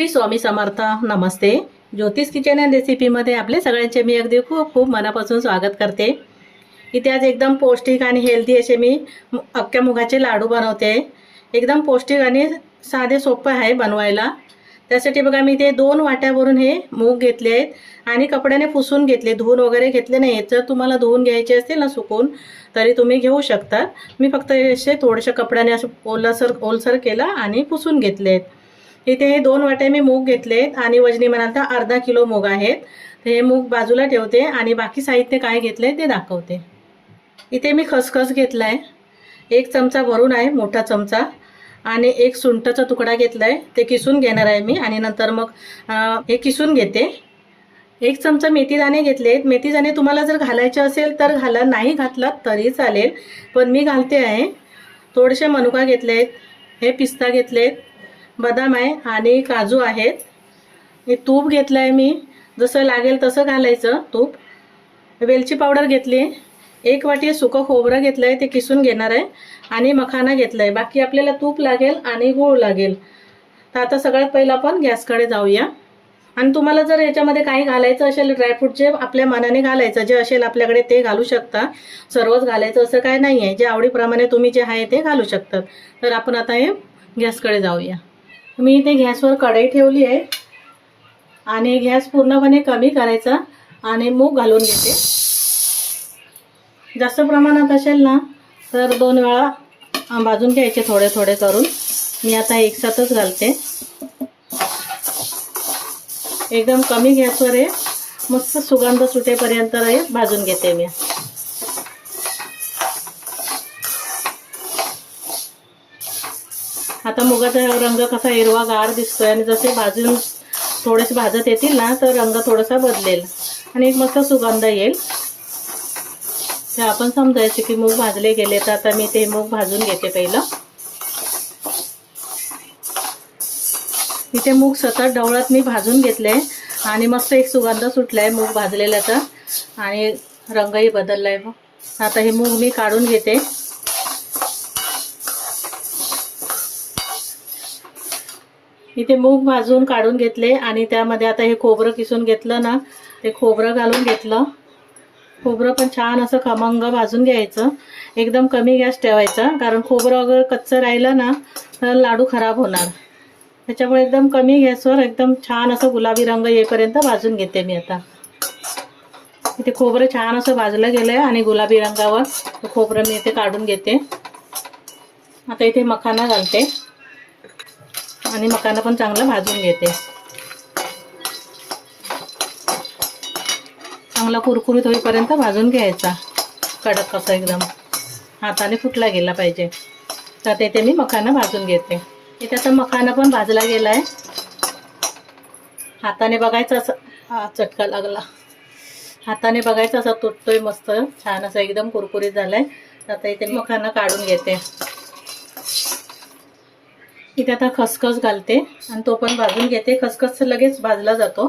स्वामी समर्थ. नमस्ते. ज्योतिष kitchen and रेसिपीमध्ये आपले सगळ्यांचे मी अगदी खूप खूप मनापासून स्वागत करते. इथे आज एकदम पौष्टिक आणि हेल्दी असे मी अख्ख्या मुगाचे लाडू बनवते. एकदम पौष्टिक आणि साधे सोपे आहे बनवायला. त्यासाठी बघा मी ते 2 वाट्यावरून हे मूग घेतले आहेत आणि कपड्याने पुसून घेतले, धुवून वगैरे घेतले नाही. जर तुम्हाला धुवून घ्यायचे असतील ना सुकून तरी तुम्ही घेऊ शकता. मी फक्त असे थोडेसे कपड्याने असं ओलसर केला आणि पुसून घेतलेत. इथे हे 2 वाट्या मी मूग घेतलेत आणि वजनी म्हणाल तर अर्धा किलो मूग आहेत. तर हे मूग बाजूला ठेवते आणि बाकी साहित्य काय घेतलंय ते दाखवते. इथे मी खसखस घेतलाय, 1 चमचा वरून आहे मोठा चमचा, आणि 1 सुंठाचा तुकडा घेतलाय. ते किसून घेणार आहे मी आणि नंतर मग हे किसून घेते. 1 चमचा मेथीदाणे घेतलेत. मेथीदाणे तुम्हाला जर घालायचे असेल तर घाला, नाही घातलात तरी चालेल, पण मी घालते आहे. थोडेसे मनुका घेतलेत, हे पिस्ता घेतलेत, बदाम आहे आणि काजू आहेत. हे तूप घेतलं आहे मी, जसं लागेल तसं घालायचं तूप. वेलची पावडर घेतली, 1 वाटी सुकं खोबरं घेतलं आहे, ते किसून घेणार आहे, आणि मखाना घेतला आहे. बाकी आपल्याला तूप लागेल आणि गूळ लागेल. तर आता सगळ्यात पहिलं आपण गॅसकडे जाऊया. आणि तुम्हाला जर याच्यामध्ये काही घालायचं असेल ड्रायफ्रूट, जे आपल्या मनाने घालायचं, जे असेल आपल्याकडे ते घालू शकता. सर्वच घालायचं असं काय नाही आहे, जे आवडीप्रमाणे तुम्ही जे आहे ते घालू शकतात. तर आपण आता हे गॅसकडे जाऊया. मी इथे गॅसवर कढई ठेवली आहे आणि गॅस पूर्णपणे कमी करायचा आणि मूग घालून घेते. जास्त प्रमाणात असेल ना तर 2 वेळा भाजून घ्यायचे थोडे थोडे करून. मी आता एकसाथच घालते. एकदम कमी गॅसवर हे मस्त सुगंध सुटेपर्यंत हे भाजून घेते मी. आता मुगाचा रंग कसा हिरवागार दिसतोय आणि जसे भाजून थोडेसे भाजत येतील ना तर रंग थोडासा बदलेल आणि एक मस्त सुगंध येईल. तर आपण समजायचं की मूग भाजले गेले. तर आता मी ते मूग भाजून घेते पहिलं. इथे मूग सतत ढवळत मी भाजून घेतले आणि मस्त एक सुगंध सुटलाय मूग भाजलेल्याचा आणि रंगही बदललाय. आता हे मूग मी काढून घेते. इथे मूग भाजून काढून घेतले आणि त्यामध्ये आता हे खोबरं किसून घेतलं ना, ते खोबरं घालून घेतलं. खोबरं पण छान असं खमंग भाजून घ्यायचं. एकदम कमी गॅस ठेवायचा, कारण खोबरं अगर कच्चं राहिलं ना तर लाडू खराब होणार. त्याच्यामुळे एकदम कमी गॅसवर एकदम छान असं गुलाबी रंग येईपर्यंत भाजून घेते मी. आता इथे खोबरं छान असं भाजलं गेलं आहे आणि गुलाबी रंगावर खोबरं मी इथे काढून घेते. आता इथे मखाना घालते आणि मखाना पण चांगला भाजून घेते. चांगला कुरकुरीत होईपर्यंत भाजून घ्यायचा, कडक असं एकदम हाताने फुटला गेला पाहिजे. तर इथे मी मखाना भाजून घेते. इथे आता मखाना पण भाजला गेला आहे. हाताने बघायचं असं चटका लागला, हाताने बघायचं असं तुटतोय मस्त छान असं एकदम कुरकुरीत झालाय. आता इथे मखाना काढून घेते. इथे आता खसखस घालते आणि तो पण भाजून घेते. खसखस लगेच भाजला जातो,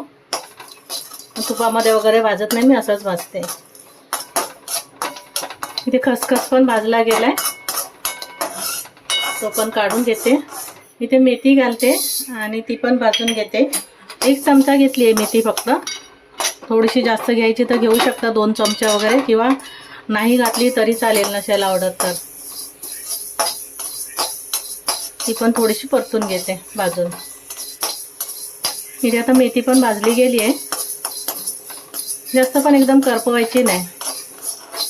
तुपामध्ये वगैरे भाजत नाही मी, असंच भाजते. इथे खसखस पण भाजला गेलाय, तो पण काढून घेते. इथे मेथी घालते आणि ती पण भाजून घेते. 1 चमचा घेतली आहे मेथी फक्त. थोडीशी जास्त घ्यायची तर घेऊ शकता, 2 चमचे वगैरे, किंवा नाही घातली तरी चालेल नसेल आवडत तर. ती पण थोडीशी परतून घेते भाजून. इथे आता मेथी पण भाजली गेली आहे. जास्त पण एकदम करपवायची नाही,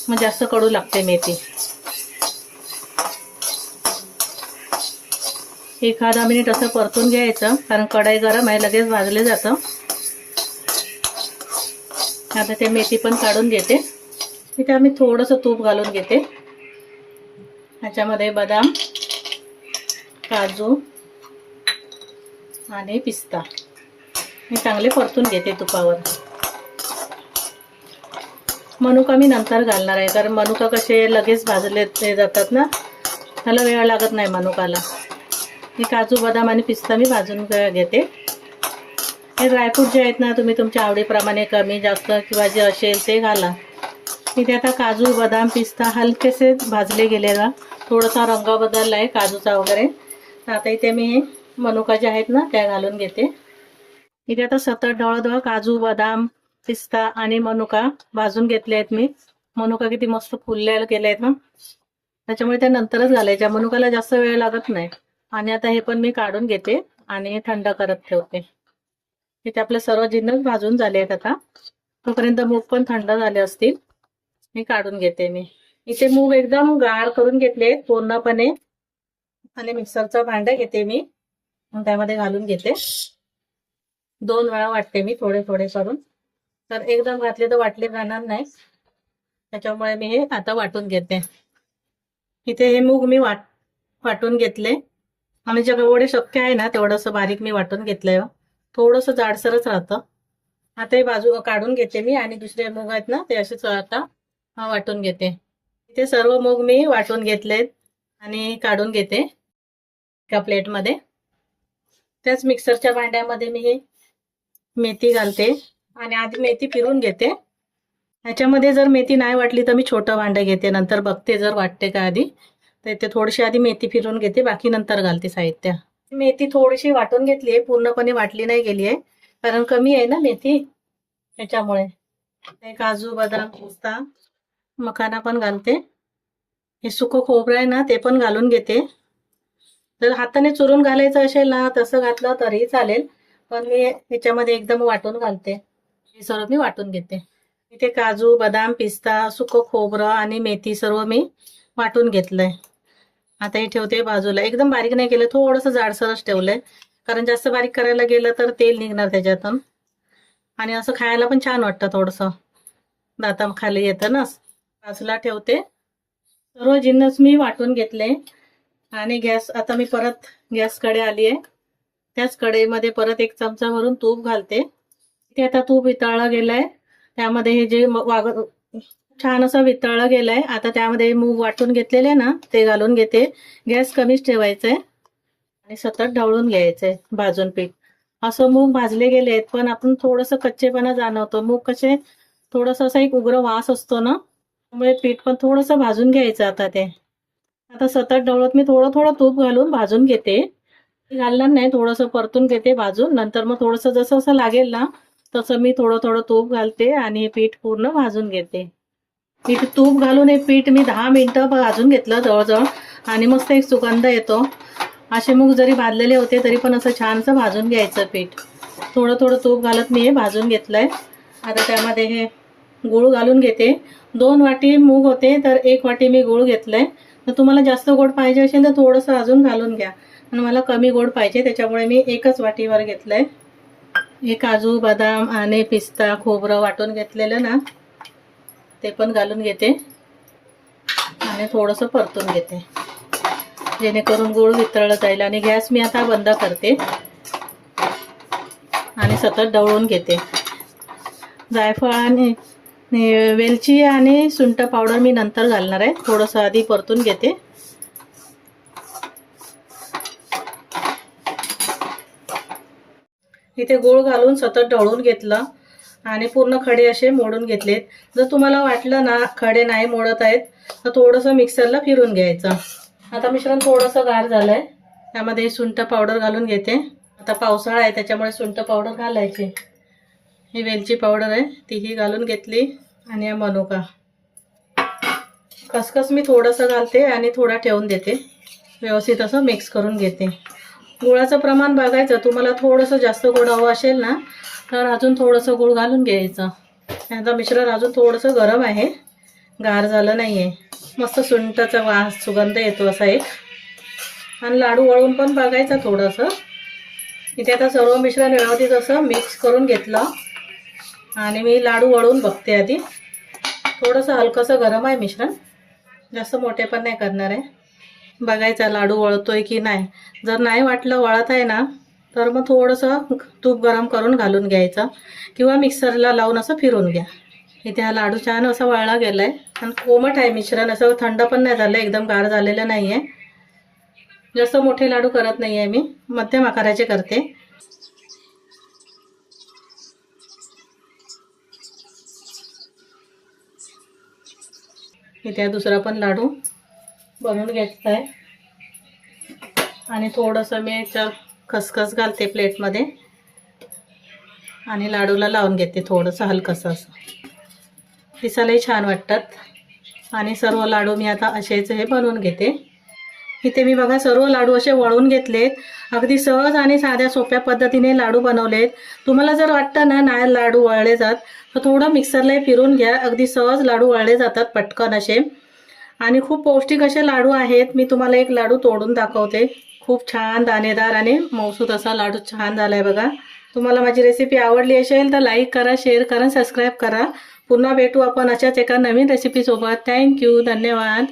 मग जास्त कडू लागते मेथी. 1-10 मिनिट असं परतून घ्यायचं, कारण कढई गरम आहे, लगेच भाजले जातं. आता ते मेथी पण काढून घेते. इथे आम्ही थोडंसं तूप घालून घेते. ह्याच्यामध्ये बदाम, काजू आणि पिस्ता मी चांगले परतून घेते तुपावर. मनुका मी नंतर घालणार आहे, कारण मनुका कसे लगेच भाजले जातात ना, त्याला वेळ लागत नाही मनुकाला. हे काजू, बदाम आणि पिस्ता मी भाजून घेते. हे ड्रायफ्रूट जे आहेत ना तुम्ही तुमच्या आवडीप्रमाणे कमी जास्त किंवा जे असेल ते घाला. इथे आता काजू, बदाम, पिस्ता हलकेसे भाजले गेले ना, थोडासा रंग बदलला आहे काजूचा वगैरे. आता इथे मी मनुका जे आहेत ना त्या घालून घेते. इथे आता सतत ढवळा काजू, बदाम, पिस्ता आणि मनुका भाजून घेतले आहेत मी. मनुका किती मस्त फुललेले गेले आहेत ना, त्याच्यामुळे त्या नंतरच घालायच्या. मनुकाला जास्त वेळ लागत नाही. आणि आता हे पण मी काढून घेते आणि थंड करत ठेवते. इथे आपले सर्व जिन्नस भाजून झाले आहेत. आता तोपर्यंत मूग पण थंड झाले असतील. मी काढून घेते. इथे मूग एकदम गार करून घेतले पूर्णपणे आणि मिक्सरचं भांडं घेते मी, त्यामध्ये घालून घेते. 2 वेळा वाटते मी थोडे थोडे करून, तर एकदम घातले तर वाटले जाणार नाही, त्याच्यामुळे मी हे आता वाटून घेते. इथे हे मूग मी वाटून घेतले आणि जेवढे शक्य आहे ना तेवढंसं बारीक मी वाटून घेतलंय. थोडंसं जाडसरच राहतं. आता हे बाजू काढून घेते मी आणि दुसरे मूग आहेत ना ते असेच आता वाटून घेते. इथे सर्व मूग मी वाटून घेतलेत आणि काढून घेते एका प्लेटमध्ये. त्याच मिक्सरच्या भांड्यामध्ये मी हे मेथी घालते आणि आधी मेथी फिरून घेते. ह्याच्यामध्ये जर मेथी नाही वाटली तर मी छोटं भांडं घेते, नंतर बघते जर वाटते का आधी, तर इथे थोडीशी आधी मेथी फिरून घेते, बाकी नंतर घालते साहित्य. मेथी थोडीशी वाटून घेतली आहे, पूर्णपणे वाटली नाही गेली आहे कारण कमी आहे ना मेथी, त्याच्यामुळे. काजू, बदाम, पिस्ता, मखाना पण घालते. हे सुकं खोबरं आहे ना ते पण घालून घेते. जर हाताने चुरून घालायचं असेल ना तसं घातलं तरी चालेल, पण मी ह्याच्यामध्ये एकदम वाटून घालते. हे सर्व मी वाटून घेते. इथे काजू, बदाम, पिस्ता, सुकं खोबरं आणि मेथी सर्व मी वाटून घेतलंय. आता हे ठेवते बाजूला. एकदम बारीक नाही केलं, थोडंसं जाडसरच ठेवलंय, कारण जास्त बारीक करायला गेलं तर तेल निघणार त्याच्यातून आणि असं खायला पण छान वाटतं, थोडंसं दाताखाली येतं ना. बाजूला ठेवते. सर्व जिन्नस मी वाटून घेतले आणि आता मी परत गॅसकडे आली आहे. त्याच कढईमध्ये परत 1 चमचा भरून तूप घालते. इथे आता तूप वितळलं गेलंय, त्यामध्ये हे जे छान असं वितळलं गेलंय. आता त्यामध्ये मूग वाटून घेतलेले ना ते घालून घेते. गॅस कमीच ठेवायचंय आणि सतत ढवळून घ्यायचंय भाजून पीठ. असं मूग भाजले गेले आहेत पण आपण थोडंसं कच्चेपणा जाणवतो. मूग कसे थोडंसं असा एक उग्र वास असतो ना, त्यामुळे पीठ पण थोडंसं भाजून घ्यायचं. आता सतत ढवळत मी थोडं थोडं तूप घालून भाजून घेते. घालणार नाही, थोडंसं परतून घेते भाजून. नंतर मग थोडंसं जसं असं लागेल ना तसं मी थोडं थोडं तूप घालते आणि पीठ पूर्ण भाजून घेते. पीठ तूप घालून हे पीठ मी 10 मिनिटं भाजून घेतलं जवळजवळ आणि मस्त एक सुगंध येतो. असे मूग जरी भाजलेले होते तरी पण असं छानसं भाजून घ्यायचं पीठ. थोडं थोडं तूप घालत मी हे भाजून घेतलंय. आता त्यामध्ये हे गूळ घालून घेते. 2 वाटी मूग होते तर 1 वाटी मी गूळ घेतलंय. तर तुम्हाला जास्त गोड पाहिजे असेल तर थोडंसं अजून घालून घ्या, आणि मला कमी गोड पाहिजे त्याच्यामुळे मी 1च वाटीवर घेतलंय. हे काजू, बदाम आणि पिस्ता, खोबरं वाटून घेतलेलं ना ते पण घालून घेते आणि थोडंसं परतून घेते, जेणेकरून गूळ वितळलं जाईल. आणि गॅस मी आता बंद करते आणि सतत ढवळून घेते. जायफळ आणि वेलची आणि सुंठ पावडर मी नंतर घालणार आहे, थोडंसं आधी परतून घेते. इथे गूळ घालून सतत ढवळून घेतलं आणि पूर्ण खडे असे मोडून घेतलेत. जर तुम्हाला वाटलं ना खडे नाही मोडत आहेत तर थोडंसं मिक्सरला फिरून घ्यायचं. आता मिश्रण थोडंसं गार झालंय, त्यामध्ये सुंठ पावडर घालून घेते. आता पावसाळा आहे त्याच्यामुळे सुंठ पावडर घालायची. ही वेलची पावडर आहे तीही घालून घेतली आणि हा मनुका. खसखस मी थोडंसं घालते आणि थोडा ठेवून देते. व्यवस्थित असं मिक्स करून घेते. गुळाचं प्रमाण बघायचं, तुम्हाला थोडंसं जास्त गोड हवं असेल ना तर अजून थोडंसं गूळ घालून घ्यायचं. आता मिश्रण अजून थोडंसं गरम आहे, गार झालं नाही आहे. मस्त सुंठाचा वास सुगंध येतो असा एक. आणि लाडू वळून पण बघायचं थोडंसं. इथे आता सर्व मिश्रण व्यवस्थित असं मिक्स करून घेतलं आणि मी लाडू वळून बघते आधी. थोडंसं हलकंसं गरम आहे मिश्रण, जास्त मोठे पण नाही करणार आहे. बघायचा लाडू वळतोय की नाही. जर नाही वाटलं वळत आहे ना तर मग थोडंसं तूप गरम करून घालून घ्यायचं किंवा मिक्सरला लावून असं फिरून घ्या. इथे हा लाडू छान असा वळला गेला आहे आणि कोमट आहे मिश्रण, असं थंड पण नाही झालं, एकदम गार झालेलं नाही आहे. जास्त मोठे लाडू करत नाही आहे मी, मध्यम आकाराचे करते. इथे दुसरा पण लाडू बनवून घ्यायचा आहे आणि थोडंसं मी खसखस घालते प्लेटमध्ये. आणि लाडूला लावून घेते थोडंसं हलकंसं असं. दिसायलाही छान वाटतात आणि सर्व लाडू मी आता असेच हे बनवून घेते. इथे मी बघा सर्व लाडू असे वळून घेतलेत. अगदी सहज आणि साध्या सोप्या पद्धतीने लाडू बनवलेत. तुम्हाला जर वाटतं ना नाही लाडू वळले जात तर थोडं मिक्सरला फिरून घ्या. अगदी सहज लाडू वळले जातात पटकन असे आणि खूप पौष्टिक असे लाडू आहेत. मी तुम्हाला एक लाडू तोडून दाखवते. खूप छान दाणेदार आणि मऊसूत असा लाडू छान झाला आहे बघा. तुम्हाला माझी रेसिपी आवडली असेल तर लाईक करा, शेअर करा, सबस्क्राईब करा. पुन्हा भेटू आपण अशाच एका नवीन रेसिपीसोबत. थँक्यू, धन्यवाद.